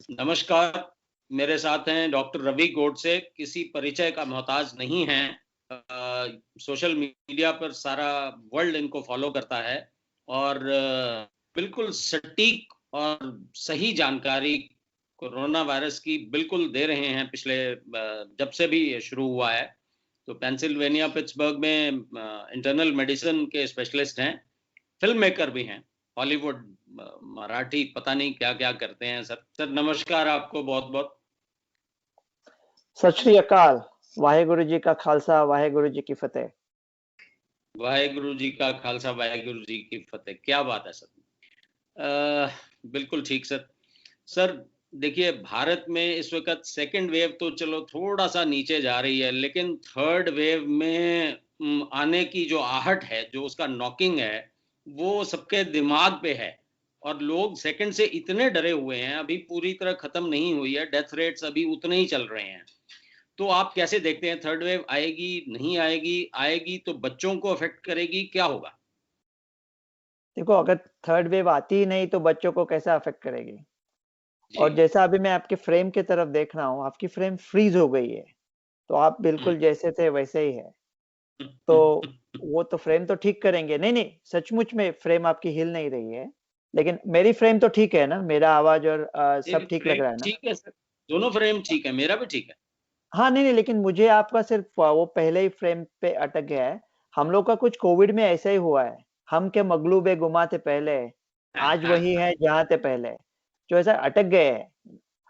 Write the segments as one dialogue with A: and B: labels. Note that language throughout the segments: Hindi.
A: नमस्कार, मेरे साथ हैं डॉक्टर रवि गोडसे, किसी परिचय का मोहताज नहीं हैं। सोशल मीडिया पर सारा वर्ल्ड इनको फ़ॉलो करता है और बिल्कुल सटीक और सही जानकारी कोरोना वायरस की बिल्कुल दे रहे हैं पिछले जब से भी ये शुरू हुआ है। तो पेंसिल्वेनिया, पिट्सबर्ग में इंटरनल मेडिसिन के स्पेशलिस्ट हैं, फ़िल्म मेकर भी हैं, हॉलीवुड मराठी पता नहीं क्या-क्या करते हैं सर। सर नमस्कार आपको बहुत-बहुत।
B: सत श्री अकाल। वाहेगुरु जी का खालसा, वाहेगुरु जी की फतेह।
A: वाहेगुरु जी का खालसा, वाहेगुरु जी की फतेह। क्या बात है सर। बिल्कुल ठीक सर। सर देखिए भारत में इस वक़्त सेकंड वेव तो चलो थोड़ा-सा नीचे जा रही है, लेकिन थर्ड वेव में आने की जो आहट है, जो उसका नॉकिंग है, वो सबके दिमाग पे है और लोग सेकंड से इतने डरे हुए हैं, अभी पूरी तरह खत्म नहीं हुई है, डेथ रेट्स अभी उतने ही चल रहे हैं। तो आप कैसे देखते हैं थर्ड वेव आएगी, नहीं आएगी? आएगी तो बच्चों को अफ़ेक्ट करेगी, क्या होगा?
B: देखो, अगर थर्ड वेव आती ही नहीं तो बच्चों को कैसे अफेक्ट करेगी?
A: जी।
B: और जैसा अभी मैं आपके फ्रेम की तरफ देख रहा हूँ, आपकी फ्रेम फ्रीज हो गई है, तो आप
A: हुँ।
B: बिल्कुल जैसे थे वैसे ही है। तो वो तो फ्रेम तो ठीक करेंगे। नहीं, नहीं, सचमुच में फ्रेम आपकी हिल नहीं रही है। लेकिन मेरी फ्रेम तो ठीक है ना? मेरा आवाज और
A: मेरी
B: सब ठीक लग
A: फ्रेम
B: रहा है ना?
A: ठीक है सर, दोनों फ्रेम ठीक है, मेरा भी ठीक है।
B: हाँ, नहीं, नहीं, लेकिन मुझे आपका सिर्फ वो पहले ही फ्रेम पे अटक गया है। हम लोग का कुछ कोविड में ऐसा ही हुआ है। हम के मगलूबे गुमा थे पहले, आज वही है जहाँ थे पहले। जो ऐसा अटक गए हैं।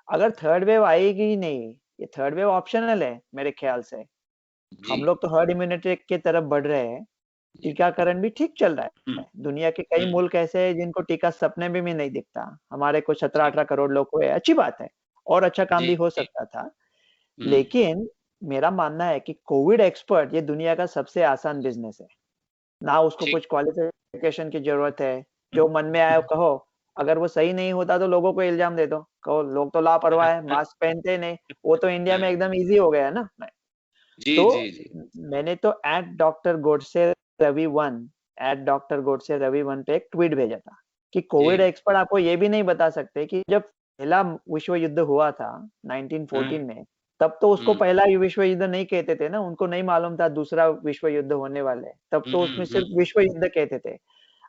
B: अगर थर्ड वेव आएगी ही नहीं, ये थर्ड वेव ऑप्शनल है मेरे ख्याल से।
A: जी,
B: हम लोग तो हर्ड इम्यूनिटी की तरफ बढ़ रहे हैं।
A: जी।
B: टीकाकरण भी ठीक चल रहा
A: हुँ,
B: है। दुनिया के कई
A: हुँ,
B: मुल्क ऐसे हैं जिनको टीका सपने में भी नहीं दिखता। हमारे को
A: जी,
B: 17-18 करोड़ लोग हुए, अच्छी बात है और अच्छा काम
A: जी,
B: भी हो
A: जी।
B: सकता था।
A: हुँ,
B: लेकिन मेरा मानना है कि कोविड एक्सपर्ट ये दुनिया का सबसे आसान बिज़नेस है। ना उसको
A: ठीक।
B: कुछ क्वालिफ़िकेशन की ज़रूरत है।
A: हुँ,
B: जो मन में आए वो
A: हुँ।
B: कहो। अगर वो सही नहीं होता तो लोगों को इल्ज़ाम दे दो। कहो लोग तो लापरवाह है, मास्क पहनते ही नहीं। वो तो इंडिया में एकदम ईज़ी हो गया है ना।
A: जी,
B: तो
A: जी, जी।
B: मैंने तो @डॉक्टर गोडसे रवि 1 पे एक ट्वीट भेजा था कि
A: जी।
B: कोविड एक्सपर्ट आपको ये भी नहीं बता सकते कि जब पहला विश्व युद्ध हुआ था
A: हाँ,
B: 1914 में, तब तो उसको
A: हुँ,
B: पहला विश्व युद्ध नहीं कहते थे ना, उनको नहीं मालूम था दूसरा विश्व युद्ध होने वाला है। तब
A: हुँ,
B: तो उसमें
A: हुँ।
B: सिर्फ विश्व युद्ध कहते थे।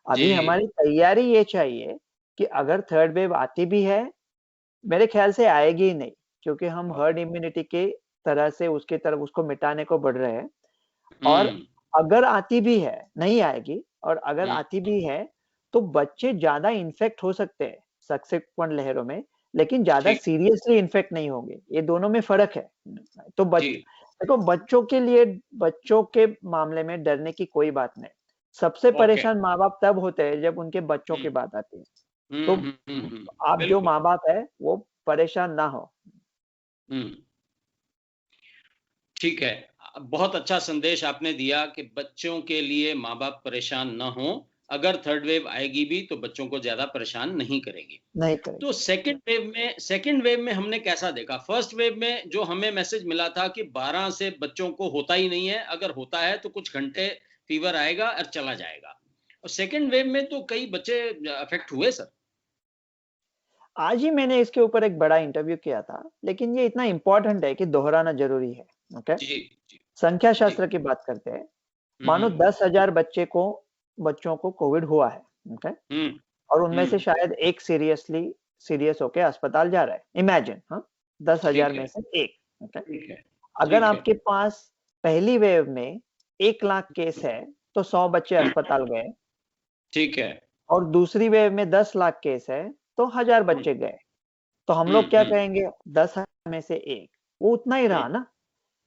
B: अभी
A: जी,
B: हमारी तैयारी ये चाहिए कि अगर थर्ड वेव आती भी है, मेरे ख़्याल से आएगी ही नहीं, क्योंकि हम हर्ड इम्यूनिटी के तरह से उसकी तरफ उसको मिटाने को बढ़ रहे हैं। और
A: हुँ,
B: अगर आती भी है, नहीं आएगी और अगर
A: हुँ,
B: आती भी है, तो बच्चे ज़्यादा इन्फेक्ट हो सकते हैं सबसेक्वेंट लहरों में, लेकिन ज़्यादा
A: ठीक।
B: सीरियसली इन्फेक्ट नहीं होंगे। ये दोनों में फ़र्क है। तो
A: जी,
B: देखो बच्चों के लिए बच्चों के मामले में डरने की कोई बात नहीं। सबसे
A: ओके।
B: परेशान माँ-बाप तब होते हैं जब उनके बच्चों
A: हुँ,
B: की बात आती है।
A: हुँ,
B: तो
A: हुँ, हुँ, हुँ।
B: आप जो
A: बिल्कुल।
B: माँ-बाप हैं, वो परेशान ना हो।
A: हुँ। ठीक है। बहुत अच्छा संदेश आपने दिया कि बच्चों के लिए माँ-बाप परेशान ना हों, अगर थर्ड वेव आएगी भी तो बच्चों को ज़्यादा परेशान नहीं करेगी।
B: नहीं
A: तो
B: करेगी।
A: सेकंड वेव में हमने कैसा देखा? फर्स्ट वेव में जो हमें मैसेज मिला था कि 12 से बच्चों को होता ही नहीं है, अगर होता है तो कुछ घंटे फीवर आएगा और चला जाएगा। और सेकंड वेव में तो कई बच्चे अफ़ेक्ट हुए सर।
B: आज ही मैंने इसके ऊपर एक बड़ा इंटरव्यू किया था, लेकिन ये इतना इम्पोर्टेंट है कि दोहराना ज़रूरी है, ओके?
A: जी, जी,
B: संख्या
A: जी।
B: शास्त्र की बात करते हैं।
A: हुँ,
B: मानो
A: हुँ।
B: 10,000 बच्चों को कोविड हुआ है, ओके?
A: हुँ,
B: और उनमें से
A: हुँ।
B: शायद एक सीरियस होके अस्पताल जा रहा है। इमेजिन हाँ, 10,000
A: ठीक
B: में
A: है,
B: से 1, ओके?
A: ठीक है,
B: अगर
A: ठीक है,
B: आपके पास पहली वेव में 1 लाख केस है, तो 100 बच्चे अस्पताल गए
A: ठीक है।
B: और दूसरी वेव में 10 लाख केस है, तो 1000
A: हुँ,
B: बच्चे गए। तो हम
A: हुँ,
B: लोग क्या
A: हुँ,
B: कहेंगे 10,000 में से 1 वो उतना ही
A: हुँ,
B: रहा ना।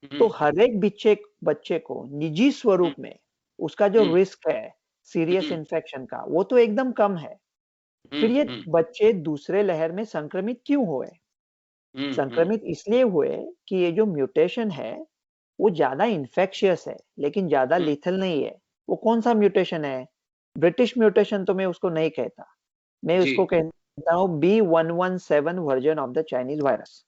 A: हुँ,
B: तो हर एक बिच्चे बच्चे को निजी
A: हुँ,
B: स्वरूप में उसका जो
A: हुँ,
B: रिस्क है सीरियस
A: हुँ,
B: इन्फेक्शन का वो तो एकदम कम है।
A: हुँ,
B: फिर ये
A: हुँ,
B: बच्चे दूसरे लहर में संक्रमित क्यों हुए?
A: हुँ, हुँ,
B: संक्रमित इसलिए हुए कि ये जो म्यूटेशन है वो ज़्यादा इन्फेक्शियस है, लेकिन ज़्यादा
A: हुँ,
B: लीथल नहीं है। वो कौन-सा म्यूटेशन है? ब्रिटिश म्यूटेशन तो मैं उसको नहीं कहता। मैं
A: जी,
B: उसको कहता हूँ B117 version of the Chinese virus.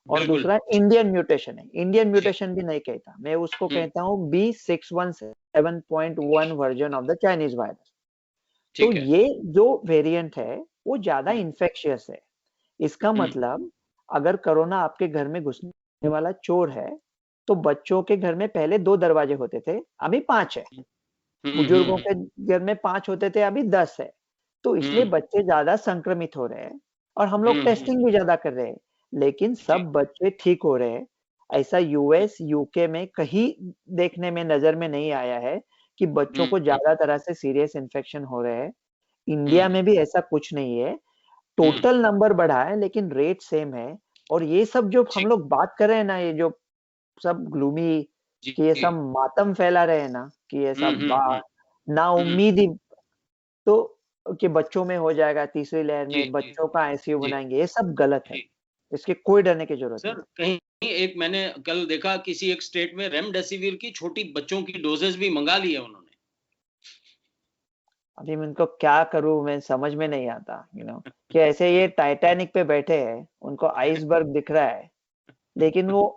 B: और
A: बिल्कुल,
B: दूसरा इंडियन म्यूटेशन है। इंडियन
A: जी,
B: म्यूटेशन भी नहीं कहता। मैं उसको
A: हुँ,
B: कहता हूँ B617.1 version of the Chinese virus. तो
A: ठीक है,
B: ये जो वेरिएंट है, वो ज़्यादा
A: हुँ,
B: इन्फेक्शियस है। इसका मतलब अगर कोरोना आपके घर में घुसने वाला चोर है, तो बच्चों के घर में पहले 2 दरवाजे होते थे, अभी 5 है। बुजुर्गों के घर में 5 होते थे, अभी 10 है। तो इसलिए बच्चे ज़्यादा संक्रमित हो रहे हैं और हम लोग टेस्टिंग भी ज़्यादा कर रहे हैं, लेकिन सब बच्चे ठीक हो रहे हैं। ऐसा यूएस, यूके में कहीं देखने में नज़र में नहीं आया है कि बच्चों को ज़्यादा तरह से सीरियस इन्फेक्शन हो रहे हैं। इंडिया में भी ऐसा कुछ नहीं है। टोटल नंबर बढ़ा है लेकिन रेट सेम है और ये सब जो हम लोग बात कर रहे हैं ना, ये जो सब ग्लूमी कि ये सब मातम फैला रहे हैं ना कि ये सब नाउम्मीदी तो कि बच्चों में हो जाएगा तीसरी लहर में, बच्चों का आईसीयू बनाएंगे, ये सब गलत है। इसके कोई डरने की जरूरत नहीं।
A: सर कहीं एक मैंने कल देखा किसी एक स्टेट में रेमडेसिविर की छोटी बच्चों की डोजेस भी मंगा ली है उन्होंने।
B: अभी मैं इनको क्या करूं, मैं समझ में नहीं आता कि ऐसे ये टाइटैनिक पे बैठे हैं, उनको आइसबर्ग दिख रहा है, लेकिन वो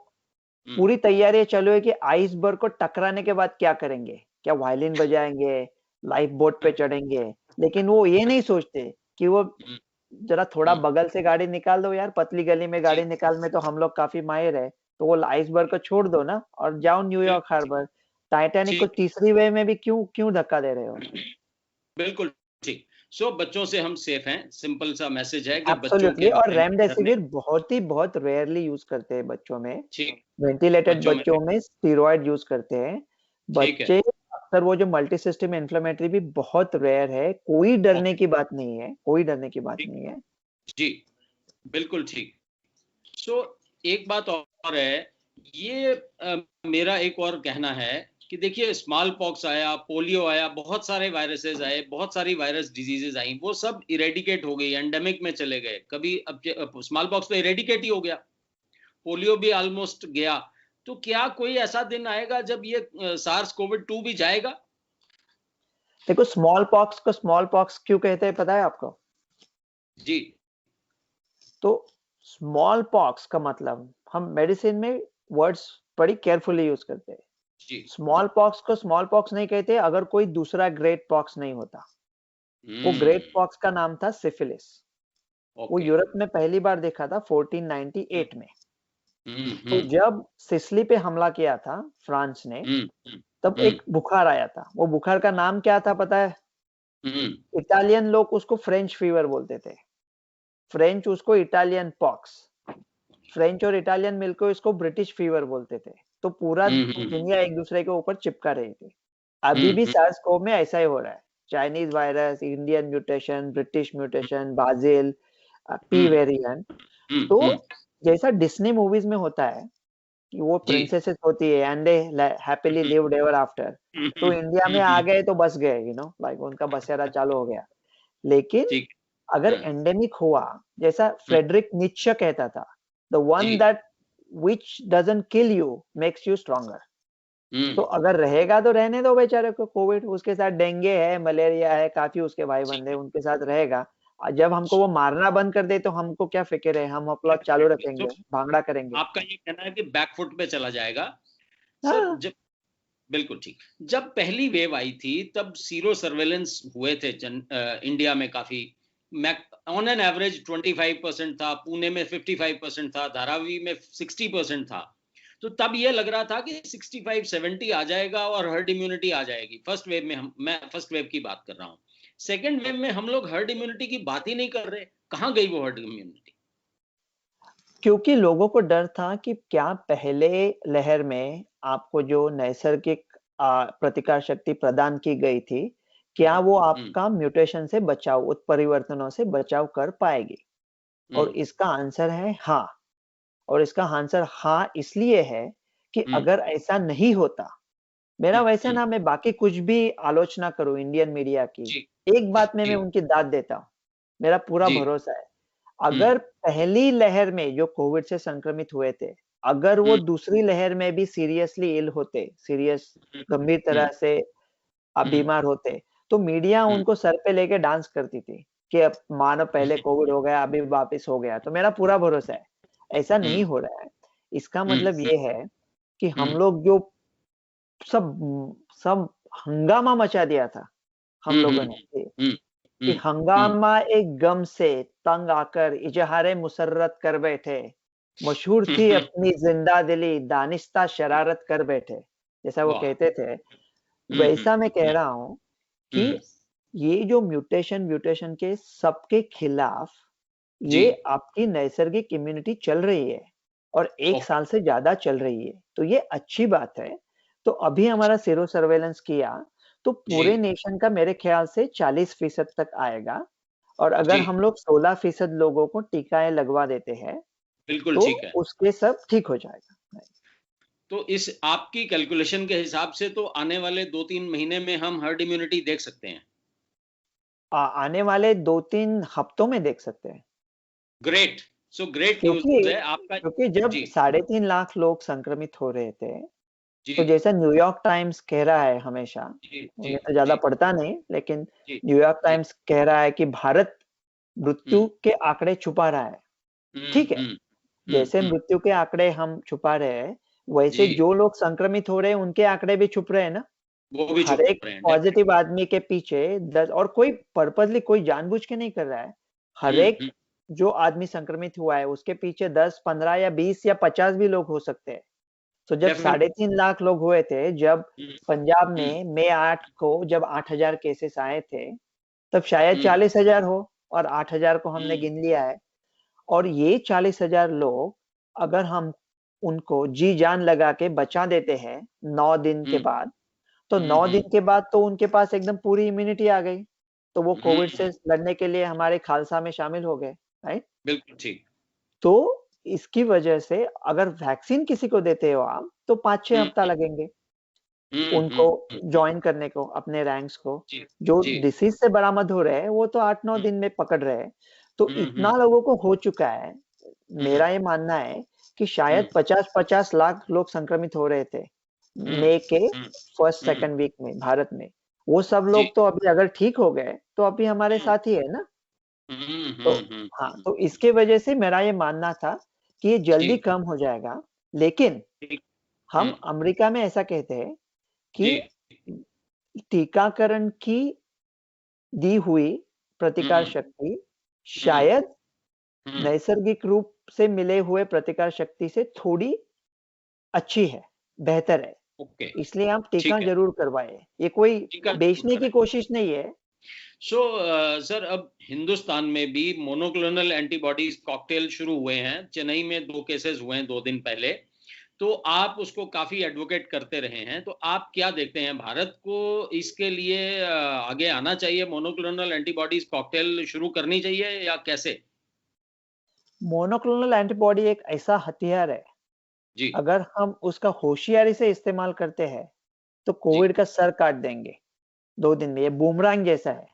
B: पूरी तैयारी चलो है कि आइसबर्ग को टकराने के बाद क्या करेंगे, क्या वायलिन बजाएंगे, लाइफ बोट पे चढ़ेंगे, लेकिन वो ये नहीं सोचते कि वो जरा थोड़ा बगल से गाड़ी निकाल दो यार, पतली गली में गाड़ी निकाल में तो हम लोग काफी माहिर है, तो वो आइसबर्ग को छोड़ दो ना और जाओ न्यूयॉर्क हार्बर। टाइटैनिक को तीसरी वे में भी क्यों क्यों धक्का दे रहे हो?
A: बिल्कुल ठीक। सो बच्चों से हम सेफ हैं, सिंपल सा मैसेज है कि बच्चों
B: एब्सोल्युटली।
A: के
B: और
A: बारे में
B: रेमडेसिविर बहुत रेयरली यूज करते हैं बच्चों में, वेंटिलेटेड
A: बच्चों में
B: बच्चों में स्टेरॉइड यूज करते हैं
A: ठीक है।
B: बच्चे अक्सर। वो जो मल्टी सिस्टम इन्फ्लेमेटरी भी बहुत रेयर है, कोई डरने की बात नहीं है, कोई डरने की बात नहीं है।
A: जी बिल्कुल ठीक। सो एक बात और है, ये मेरा एक और कहना है कि देखिए स्मॉल पॉक्स आया, पोलियो आया, बहुत सारे वायरसेस आए, बहुत सारी वायरस डिजीजेस आई, वो सब इरेडिकेट हो गई, एंडेमिक में चले गए। कभी अब स्मॉल पॉक्स तो इरेडिकेट ही हो गया, पोलियो भी ऑलमोस्ट गया। तो क्या कोई ऐसा दिन आएगा जब ये सार्स कोविड 2 भी जाएगा?
B: देखो, स्मॉल पॉक्स को स्मॉल पॉक्स क्यों कहते हैं पता है आपको?
A: जी।
B: तो स्मॉल पॉक्स का मतलब हम मेडिसिन में वर्ड्स बड़ी केयरफुली यूज करते हैं। स्मॉल पॉक्स को स्मॉल पॉक्स नहीं कहते अगर कोई दूसरा ग्रेट पॉक्स नहीं होता। वो ग्रेट पॉक्स का नाम था सिफिलिस। वो यूरोप में पहली बार देखा था 1498 में। तो जब सिसिली पे हमला किया था फ्रांस ने, तब एक बुखार आया था। वो बुखार का नाम क्या था पता है? इटालियन लोग उसको फ्रेंच फीवर बोलते थे, फ्रेंच उसको इटालियन पॉक्स, फ्रेंच और इटालियन मिलकर इसको ब्रिटिश फीवर बोलते थे। तो पूरा दुनिया एक दूसरे के ऊपर चिपका रही थी। अभी भी सार्स कोव में ऐसा ही हो रहा है। Chinese virus, Indian mutation, British mutation, Brazil, P variant. तो जैसा डिज्नी मूवीज में होता है कि वो प्रिंसेसेस होती है and they happily lived ever after, तो इंडिया में आ गए तो बस गए, लाइक उनका बसेरा चालू हो गया। लेकिन अगर एंडेमिक हुआ, जैसा फ्रेडरिक नीत्शे कहता था, the one that which doesn't kill you makes you stronger. तो अगर रहेगा तो रहने दो बेचारे को कोविड, उसके साथ डेंगू है, मलेरिया है, काफी उसके भाई बंदे, उनके साथ रहेगा। जब हमको वो मारना बंद कर दे तो हमको क्या फिक्र है, हम अपना चालू रखेंगे, भांगड़ा करेंगे।
A: आपका ये कहना है कि बैकफुट पे चला जाएगा। सर
B: हाँ।
A: जब बिल्कुल ठीक, जब पहली वेव आई थी तब सीरो सर्वेलेंस हुए थे इंडिया में काफी, ऑन एन एवरेज 25% था, पुणे में 55% था, धारावी में 60% था। तो तब ये लग रहा था कि 65-70 आ जाएगा और हर्ड इम्यूनिटी आ जाएगी। फर्स्ट वेव में मैं फर्स्ट वेव की बात कर रहा हूँ। सेकेंड वेव में हम लोग हर्ड इम्यूनिटी की बात ही नहीं कर रहे। कहाँ गई वो हर्ड इम्यूनिटी?
B: क्योंकि लोगों को डर था कि क्या पहले लहर में आपको जो नैसर्गिक प्रतिकार शक्ति प्रदान की गई थी, क्या वो आपका म्यूटेशन से बचाव, उत्परिवर्तनों से बचाव कर पाएगी? और इसका आंसर है हाँ। और इसका आंसर हाँ इसलिए है कि अगर ऐसा नहीं होता, मेरा वैसे ना मैं बाकी कुछ भी आलोचना करूं इंडियन मीडिया की, एक बात में मैं उनकी दाद देता हूं, मेरा पूरा भरोसा है। अगर पहली लहर में जो कोविड से संक्रमित हुए थे, अगर वो दूसरी लहर में भी सीरियसली इल होते, सीरियस गंभीर तरह से बीमार होते, तो मीडिया उनको सर पे लेके डांस करती थी कि अब मानो पहले कोविड हो गया, अभी वापस हो गया। तो मेरा पूरा भरोसा है ऐसा नहीं हो रहा है। इसका मतलब ये है कि हम लोग जो सब सब हंगामा मचा दिया था हम लोगों ने, कि हंगामा एक गम से तंग आकर इजहारे मुसर्रत कर बैठे, मशहूर थी अपनी जिंदा दिली, दानिस्ता शरारत कर बैठे, जैसा वो
A: वाह।
B: कहते थे। वैसा मैं कह रहा हूँ कि
A: हम्म,
B: ये जो म्यूटेशन के सबके खिलाफ
A: जी।
B: ये आपकी नैसर्गिक इम्यूनिटी चल रही है और 1
A: ओके।
B: साल से ज़्यादा चल रही है, तो ये अच्छी बात है। तो अभी हमारा सीरो सर्वेलेंस किया, तो
A: जी
B: पूरे नेशन का मेरे ख्याल से 40% तक आएगा और अगर
A: जी,
B: हम लोग 16% लोगों को टीकाएँ लगवा देते हैं,
A: बिल्कुल
B: तो
A: ठीक है।
B: उसके सब ठीक हो जाएगा।
A: तो इस आपकी कैलकुलेशन के हिसाब से तो आने वाले 2-3 महीने में हम हर्ड इम्यूनिटी देख सकते हैं।
B: आने वाले 2-3 हफ्तों में देख सकते हैं।
A: ग्रेट। सो ग्रेट न्यूज़
B: क्योंकि
A: है आपका।
B: क्योंकि जब
A: जी,
B: 3.5 लाख लोग संक्रमित हो रहे थे,
A: जी,
B: तो जैसा न्यूयॉर्क टाइम्स कह रहा है हमेशा,
A: जी, जी,
B: मैं तो ज़्यादा
A: जी,
B: पढ़ता नहीं, लेकिन
A: जी,
B: न्यूयॉर्क
A: जी।
B: टाइम्स कह रहा है कि भारत
A: हुँ,
B: मृत्यु के आंकड़े छुपा रहा है।
A: हुँ,
B: ठीक है,
A: हुँ, हुँ,
B: जैसे
A: हुँ।
B: मृत्यु के आंकड़े हम छुपा रहे हैं, वैसे
A: जी,
B: जो लोग संक्रमित हो रहे हैं, उनके आंकड़े भी छुप रहे हैं ना।
A: वो भी
B: हर
A: चुप
B: एक
A: रहे हैं
B: पॉजिटिव
A: डेफ़िनिटली।
B: आदमी के पीछे 10 और कोई पर्पसली कोई जानबूझ के नहीं कर रहा है। हर
A: हुँ,
B: एक
A: हुँ,
B: जो आदमी संक्रमित हुआ है, उसके पीछे 10, 15 या 20 या 50 भी लोग हो सकते हैं। तो जब
A: डेफ़िनिटली।
B: 3.5 लाख लोग हुए थे, जब
A: हुँ,
B: पंजाब
A: हुँ,
B: में मई 8 को जब 8,000 केसेस आए थे, तब शायद
A: हुँ,
B: 40,000 हो और 8,000 को हमने
A: हुँ,
B: गिन लिया है। और ये 40,000 लोग अगर हम उनको जी-जान लगा के बचा देते हैं 9 दिन के
A: हुँ,
B: बाद, तो
A: हुँ,
B: 9 दिन
A: हुँ,
B: के बाद तो उनके पास एकदम पूरी इम्यूनिटी आ गई। तो वो
A: हुँ,
B: कोविड से लड़ने के लिए हमारे खालसा में शामिल हो गए, राइट?
A: बिल्कुल ठीक।
B: तो इसकी वजह से अगर वैक्सीन किसी को देते हो आप, तो 5-6
A: हुँ,
B: हफ्ता लगेंगे
A: हुँ,
B: उनको
A: हुँ, हुँ, हुँ।
B: जॉइन करने को, अपने रैंक्स को।
A: जी,
B: जो
A: जी।
B: डिसीज़ से बरामद हो रहे हैं, वो तो 8-9
A: हुँ,
B: दिन में पकड़ रहे हैं। तो
A: हुँ,
B: इतना
A: हुँ,
B: लोगों को हो चुका है,
A: हुँ,
B: मेरा ये मानना है कि
A: हुँ,
B: शायद 50-50 लाख लोग संक्रमित हो रहे थे,
A: हुँ,
B: मई के
A: हुँ,
B: फर्स्ट
A: हुँ।
B: सेकंड वीक में भारत में। वो सब
A: जी।
B: लोग तो अभी अगर ठीक हो गए, तो अभी हमारे
A: हुँ,
B: साथ ही है ना।
A: हुँ,
B: तो
A: हुँ, हुँ,
B: हाँ,
A: हुँ,
B: तो
A: हुँ।
B: इसके वजह से मेरा ये मानना था कि ये जल्दी
A: जी,
B: कम हो जाएगा। लेकिन
A: ठीक। हुँ,
B: हम अमेरिका में ऐसा कहते हैं कि
A: जी।
B: टीकाकरण की दी हुई प्रतिकार
A: हुँ,
B: शक्ति
A: हुँ,
B: शायद
A: हुँ।
B: नैसर्गिक रूप से मिले हुए प्रतिकार शक्ति से थोड़ी अच्छी है, बेहतर है।
A: ओके,
B: इसलिए आप टीका
A: ठीक है।
B: ज़रूर करवाएँ। ये कोई
A: टीका ज़रूर
B: बेचने की
A: कराएँ।
B: कोशिश नहीं है।
A: सो सर अब हिंदुस्तान में भी मोनोक्लोनल एंटीबॉडीज़ कॉकटेल शुरू हुए हैं। चेन्नई में 2 केसेज़ हुए हैं 2 दिन पहले। तो आप उसको काफ़ी एडवोकेट करते रहे हैं। तो आप क्या देखते हैं भारत को इसके लिए आगे आना चाहिए मोनोक्लोनल एंटीबॉडीज़ कॉकटेल शुरू करनी चाहिए या कैसे?
B: मोनोक्लोनल एंटीबॉडी एक ऐसा हथियार है,
A: जी,
B: अगर हम उसका होशियारी से इस्तेमाल करते हैं, तो
A: जी,
B: कोविड का सर काट देंगे 2 दिन में। ये बूमरैंग जैसा है।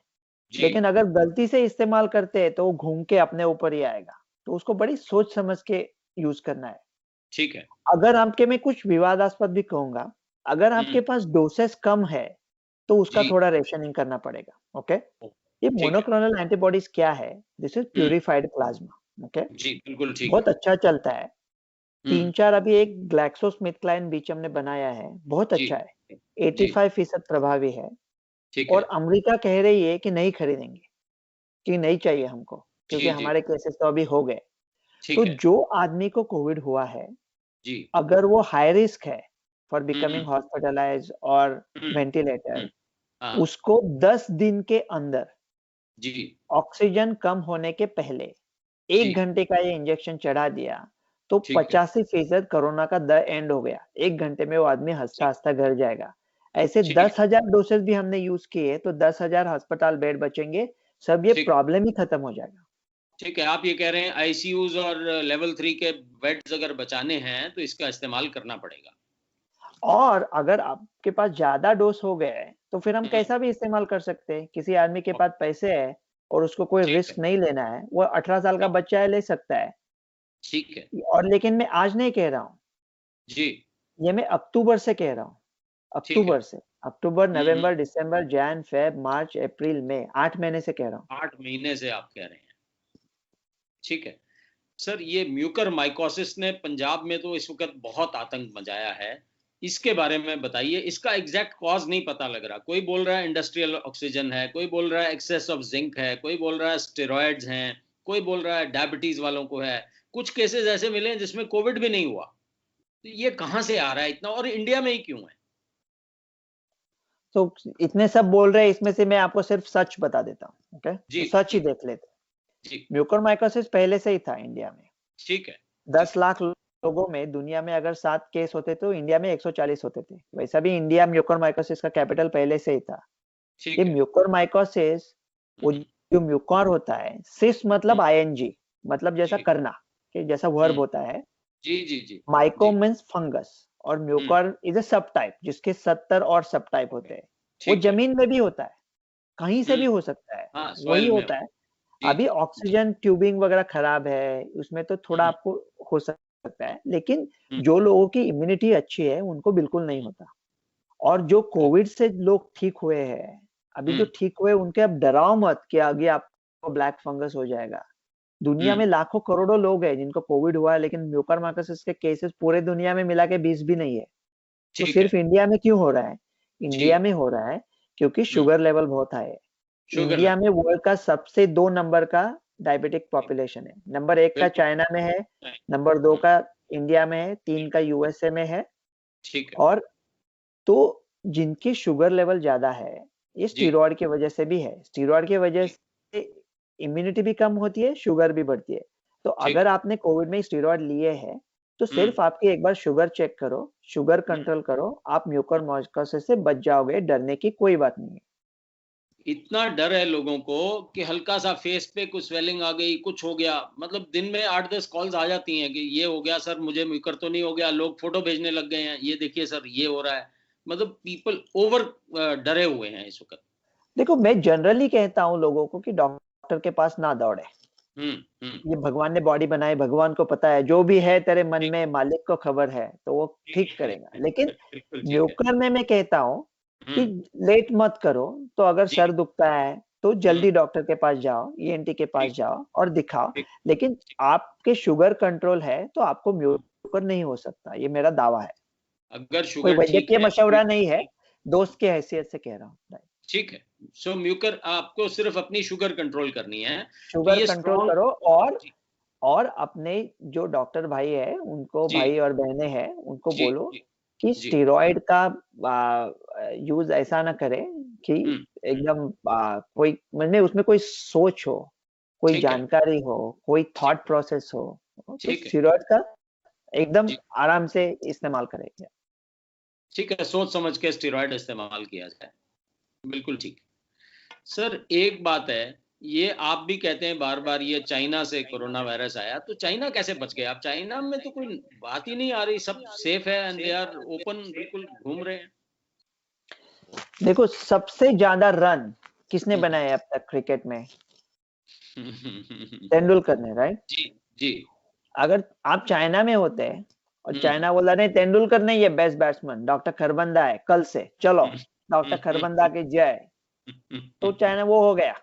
A: जी,
B: लेकिन अगर गलती से इस्तेमाल करते हैं, तो वो घूम के अपने ऊपर ही आएगा। तो उसको बड़ी सोच समझ के यूज़ करना है।
A: ठीक है।
B: अगर आपके मैं कुछ विवादास्पद भी कहूँगा, अगर
A: हुँ,
B: आपके पास डोसेज़ कम है, तो उसका
A: जी,
B: थोड़ा रेशनिंग करना पड़ेगा, ओके?
A: ओह!
B: ये
A: ठीक है।
B: मोनोक्लोनल एंटीबॉडीज़ क्या है? This is
A: uh,
B: purified plasma, okay?
A: जी, बिल्कुल ठीक है।
B: बहुत अच्छा चलता है।
A: हुँ,
B: 3-4 अभी एक ग्लैक्सोस्मिथक्लाइन बीच हमने बनाया है, बहुत
A: जी,
B: अच्छा है।
A: जी,
B: 85% प्रभावी है
A: ठीक
B: और
A: है,
B: अमेरिका कह रही है कि नहीं खरीदेंगे, कि नहीं चाहिए हमको, क्योंकि
A: जी, जी,
B: हमारे केसेज़ तो अभी हो गए।
A: ठीक
B: तो
A: है,
B: जो आदमी को कोविड हुआ है,
A: जी।
B: अगर वो हाई रिस्क है for
A: hmm,
B: becoming
A: hmm,
B: hospitalised और
A: हुँ,
B: वेंटिलेटर,
A: हुँ, हाँ,
B: उसको 10 दिन के अंदर
A: जी,
B: ऑक्सीजन कम होने के पहले 1
A: जी,
B: घंटे का ये इंजेक्शन चढ़ा दिया, तो
A: ठीक है,
B: 85% कोरोना का द एंड हो गया। 1 घंटे में वो आदमी
A: ठीक
B: हँसता-हँसता घर जाएगा। ऐसे
A: ठीक है,
B: 10,000 डोसेज़ भी हमने यूज़ किए, तो 10,000 अस्पताल बेड बचेंगे, सब ये
A: ठीक
B: प्रॉब्लम ही खत्म हो जाएगा।
A: ठीक है, आप ये कह रहे हैं आईसीयूज़ और लेवल 3 के बेड्स अगर बचाने हैं, तो इसका इस्तेमाल करना पड़ेगा।
B: और अगर आपके पास ज़्यादा डोज़ हो गए हैं, तो फिर हम
A: हुँ,
B: कैसा भी इस्तेमाल कर सकते हैं। किसी आदमी के
A: ओ
B: पास पैसे हैं और उसको कोई
A: ठीक है,
B: रिस्क नहीं लेना है, वो 18 साल का
A: ठीक
B: बच्चा है, ले सकता है।
A: ठीक है,
B: और लेकिन मैं आज नहीं कह रहा हूँ,
A: जी,
B: ये मैं अक्टूबर से कह रहा हूँ,
A: ठीक है।
B: अक्टूबर से। अक्टूबर,
A: हुँ, हुँ,
B: नवंबर, दिसंबर, जैन, फ़ेब, मार्च, अप्रैल, मई 8 महीने से कह रहा हूँ।
A: 8 महीने से आप कह रहे हैं, ठीक है। सर ये म्यूकरमाइकोसिस ने पंजाब में तो इस वक़्त बहुत आतंक मचाया है। इसके बारे में बताइए, इसका एग्ज़ैक्ट कॉज़ नहीं पता लग रहा। कोई बोल रहा है इंडस्ट्रियल ऑक्सीजन है, कोई बोल रहा है एक्सेस ऑफ ज़िंक है, कोई बोल रहा है स्टेरॉइड्स हैं, कोई बोल रहा है डायबिटीज वालों को है, कुछ केसेस ऐसे मिले हैं जिसमें कोविड भी नहीं हुआ। तो ये कहाँ से आ रहा है इतना, और इंडिया में ही क्यों है?
B: तो इतने सब बोल रहे हैं, इसमें से मैं आपको सिर्फ सच बता देता हूँ। ओके,
A: जी
B: तो सच ही
A: जी
B: देख लेते।
A: जी।
B: म्यूकोरमाइकोसिस पहले से ही था इंडिया में।
A: ठीक है।
B: 10 लाख लोगों में दुनिया में अगर 7 केस होते तो इंडिया में 140 होते थे। वैसा भी इंडिया म्यूकोरमाइकोसिस का कैपिटल पहले से ही था। ये
A: ठीक है।
B: म्यूकोरमाइकोसिस, वो जो म्यूकोर होता है, सिस मतलब आईएनजी, मतलब जैसा
A: जी।
B: करना, कि जैसा वर्ब होता है।
A: जी जी जी
B: माइको
A: जी।
B: मीन्स फंगस, और म्यूकोर इज अ सब टाइप, जिसके 70 और सब टाइप होते हैं। वो
A: ठीक है।
B: जमीन में भी होता है, कहीं से भी हो सकता है,
A: हाँ,
B: वही
A: सॉइल में
B: होता
A: हो।
B: है।
A: जी
B: अभी
A: जी जी।
B: ऑक्सीजन ट्यूबिंग वगैरह खराब है, उसमें तो थोड़ा आपको हो सकता है, लेकिन जो लोगों की इम्यूनिटी अच्छी है उनको बिल्कुल नहीं होता। और जो कोविड से लोग ठीक हुए हैं, अभी जो ठीक हुए उनके अब डराओ मत कि आगे आपको ब्लैक फंगस हो जाएगा। दुनिया में लाखों करोड़ों लोग हैं जिनको कोविड हुआ है, लेकिन म्यूकरमाइकोसिस के केसेस पूरे दुनिया में मिला के 20 भी नहीं है। तो
A: ठीक है।
B: सिर्फ इंडिया में क्यों हो रहा है?
A: जी।
B: इंडिया में हो रहा है क्योंकि शुगर लेवल बहुत हाई है।
A: Sugar
B: India
A: level.
B: में वर्ल्ड का सबसे 2 नंबर का डायबिटिक पॉपुलेशन है। नंबर 1 का
A: बिल्कुल।
B: चाइना में है, नंबर 2 का इंडिया में है, 3 का यूएसए में है।
A: ठीक है।
B: और तो जिनकी शुगर लेवल ज्यादा है, ये
A: जी
B: स्टीरॉयड की वजह से भी है। स्टीरॉयड की वजह
A: जी।
B: से इम्यूनिटी भी कम होती है, शुगर भी बढ़ती है। तो
A: ठीक
B: अगर
A: है।
B: आपने कोविड में स्टीरॉयड लिए हैं, तो
A: हम्म
B: सिर्फ आपकी एक बार शुगर चेक करो, शुगर कंट्रोल करो, आप म्यूकरमाइकोसिस से बच जाओगे, डरने की कोई बात नहीं है।
A: इतना डर है लोगों को कि हल्का सा फेस पे कुछ स्वेलिंग आ गई, कुछ हो गया, मतलब दिन में 8-10 कॉल्स आ जाती हैं कि ये हो गया सर, मुझे म्यूकर तो नहीं हो गया, लोग फोटो भेजने लग गए हैं, ये देखिए सर ये हो रहा है। मतलब पीपल ओवर डरे हुए हैं इस वक्त।
B: देखो, मैं जनरली कहता हूँ लोगों को कि डॉक्टर के पास ना दौड़े।
A: हम्म।
B: ये भगवान ने बॉडी बनाई, भगवान को पता है जो भी है तेरे मन
A: ठीक
B: में, मालिक को खबर है, तो वो ठीक
A: ठीक
B: करेगा। लेकिन
A: बिल्कुल ठीक है।
B: म्यूकर में मैं कहता हूँ कि
A: हम्म।
B: लेट मत करो। तो अगर
A: जी।
B: सर दुखता है तो
A: हम्म।
B: जल्दी डॉक्टर के पास जाओ, ईएनटी के पास
A: ठीक
B: जाओ और दिखाओ।
A: ठीक
B: लेकिन आपके शुगर कंट्रोल है तो आपको म्यूकर नहीं हो सकता, ये मेरा दावा है।
A: अगर
B: कोई
A: शुगर ठीक
B: वैद्यकीय
A: है
B: मशवरा नहीं है, दोस्त के हैसियत से कह रहा हूँ।
A: ठीक है। सो म्यूकर आपको सिर्फ अपनी शुगर कंट्रोल करनी है, तो
B: शुगर
A: ये
B: कंट्रोल
A: स्ट्रॉन्ग।
B: करो,
A: जी
B: और अपने जो डॉक्टर भाई है उनको,
A: जी
B: भाई और बहनें हैं उनको
A: जी
B: बोलो
A: जी
B: कि
A: जी।
B: स्टेरॉइड का यूज ऐसा ना करें कि एकदम कोई मतलब उसमें कोई सोच हो, कोई
A: ठीक है।
B: जानकारी हो, कोई
A: ठीक
B: थॉट प्रोसेस हो। तो
A: ठीक है।
B: स्टेरॉइड का एकदम
A: जी
B: आराम से इस्तेमाल करें।
A: ठीक है, सोच समझ के स्टेरॉयड इस्तेमाल किया जाए। बिल्कुल ठीक। सर एक बात है, ये आप भी कहते हैं बार बार ये चाइना से कोरोना वायरस आया, तो चाइना कैसे बच गए? आप चाइना में तो कोई बात ही नहीं आ रही, सब सेफ है एंड दे आर ओपन, बिल्कुल घूम रहे हैं।
B: देखो, सबसे ज्यादा रन किसने बनाए अब तक क्रिकेट में? तेंदुलकर ने, राइट?
A: जी जी।
B: अगर आप चाइना में होते हैं और
A: हम्म
B: चाइना बोला नहीं, तेंदुलकर नहीं, ये बेस्ट बैट्समैन डॉक्टर खरबंदा है, कल से चलो डॉक्टर खरबंदा की जय, तो चाइना वो हो गया।